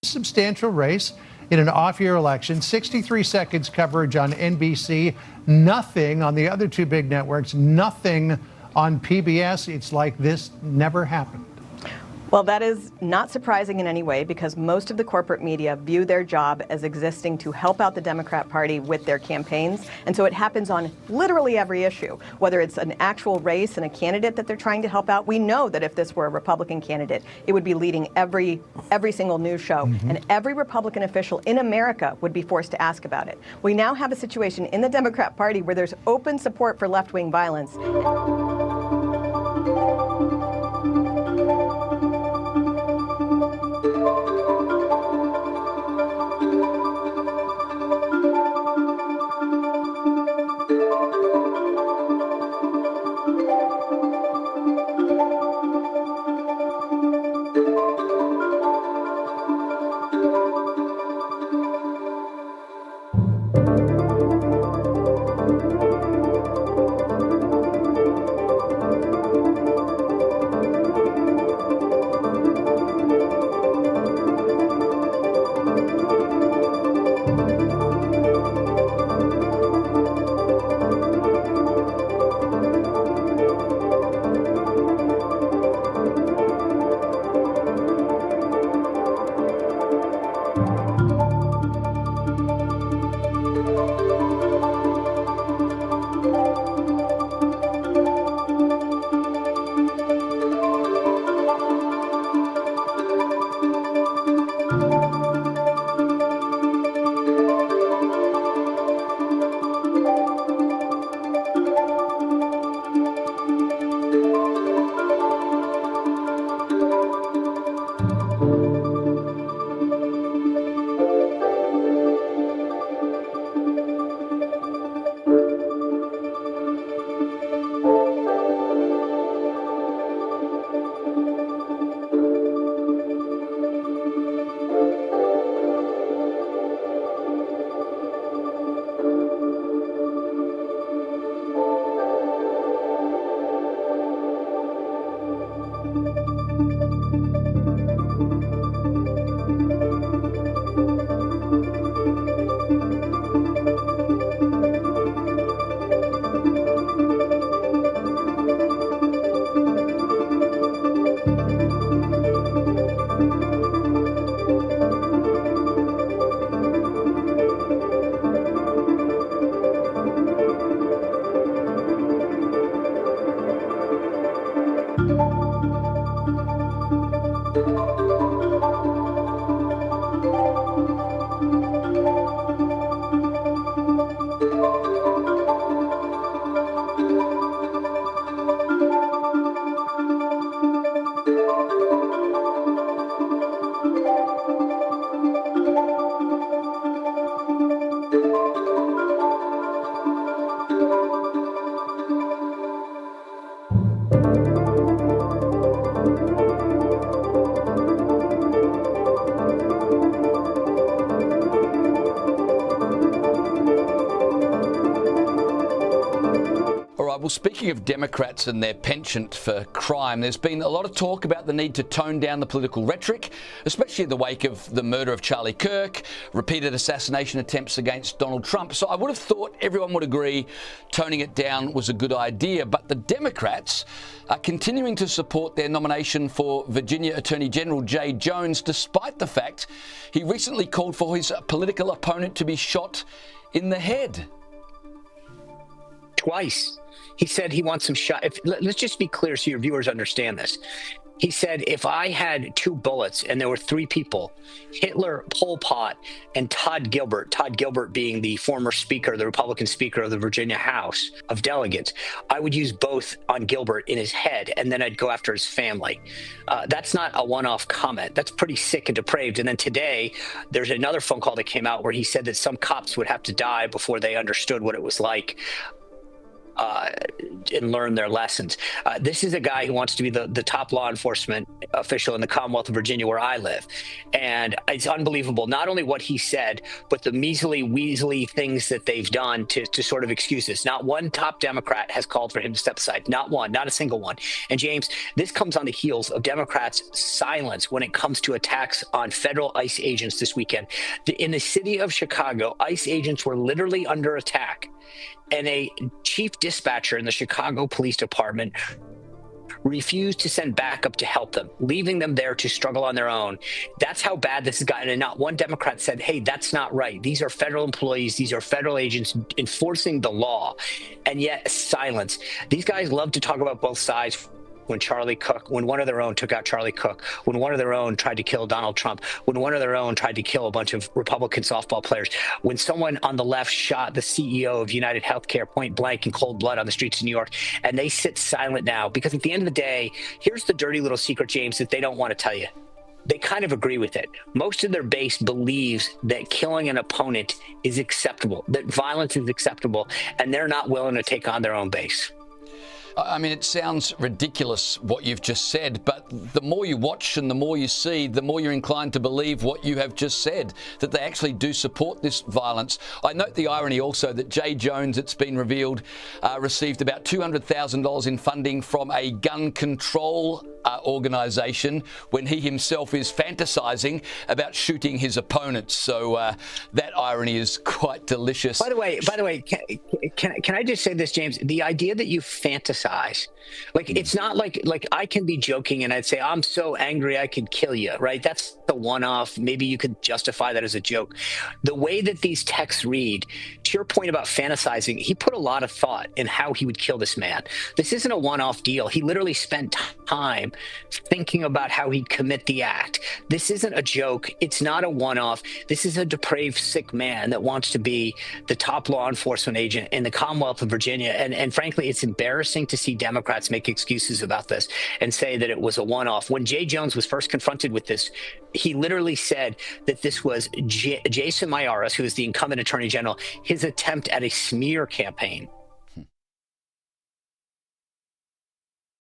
substantial race in an off-year election. 63 seconds coverage on NBC, nothing on the other two big networks, nothing on PBS. It's like this never happened. Well, that is not surprising in any way, because most of the corporate media view their job as existing to help out the Democrat Party with their campaigns. And so it happens on literally every issue, whether it's an actual race and a candidate that they're trying to help out. We know that if this were a Republican candidate, it would be leading every single news show, and every Republican official in America would be forced to ask about it. We now have a situation in the Democrat Party where there's open support for left-wing violence. Well, speaking of Democrats and their penchant for crime, there's been a lot of talk about the need to tone down the political rhetoric, especially in the wake of the murder of Charlie Kirk, repeated assassination attempts against Donald Trump. So I would have thought everyone would agree toning it down was a good idea. But the Democrats are continuing to support their nomination for Virginia Attorney General Jay Jones, despite the fact he recently called for his political opponent to be shot in the head. Twice. He said he wants some shot. Let's just be clear so your viewers understand this. He said, if I had two bullets and there were three people, Hitler, Pol Pot, and Todd Gilbert being the former speaker, the Republican speaker of the Virginia House of Delegates, I would use both on Gilbert in his head, and then I'd go after his family. That's not a one-off comment. That's pretty sick and depraved. And then today, there's another phone call that came out where he said that some cops would have to die before they understood what it was like. and learn their lessons. This is a guy who wants to be the top law enforcement official in the Commonwealth of Virginia, where I live. And it's unbelievable, not only what he said, but the measly, weaselly things that they've done to sort of excuse this. Not one top Democrat has called for him to step aside. Not one, not a single one. And James, this comes on the heels of Democrats' silence when it comes to attacks on federal ICE agents this weekend. In the city of Chicago, ICE agents were literally under attack. And a chief dispatcher in the Chicago Police Department refused to send backup to help them, leaving them there to struggle on their own. That's how bad this has gotten. And not one Democrat said, hey, that's not right. These are federal employees. These are federal agents enforcing the law. And yet silence. These guys love to talk about both sides. When one of their own took out Charlie Cook, when one of their own tried to kill Donald Trump, when one of their own tried to kill a bunch of Republican softball players, when someone on the left shot the CEO of United Healthcare point blank in cold blood on the streets of New York, and they sit silent now, because at the end of the day, here's the dirty little secret, James, that they don't want to tell you. They kind of agree with it. Most of their base believes that killing an opponent is acceptable, that violence is acceptable, and they're not willing to take on their own base. I mean, it sounds ridiculous what you've just said, but the more you watch and the more you see, the more you're inclined to believe what you have just said, that they actually do support this violence. I note the irony also that Jay Jones, it's been revealed, received about $200,000 in funding from a gun control organisation when he himself is fantasizing about shooting his opponents. So that irony is quite delicious. By the way, can I just say this, James? The idea that you fantasize, like, it's not like I can be joking and I'd say, I'm so angry I could kill you, right? That's the one-off. Maybe you could justify that as a joke. The way that these texts read, to your point about fantasizing, he put a lot of thought in how he would kill this man. This isn't a one-off deal. He literally spent time thinking about how he'd commit the act. This isn't a joke. It's not a one-off. This is a depraved, sick man that wants to be the top law enforcement agent in the Commonwealth of Virginia. And frankly, it's embarrassing to see Democrats make excuses about this and say that it was a one-off. When Jay Jones was first confronted with this, he literally said that this was Jason Miyares, who is the incumbent attorney general, his attempt at a smear campaign.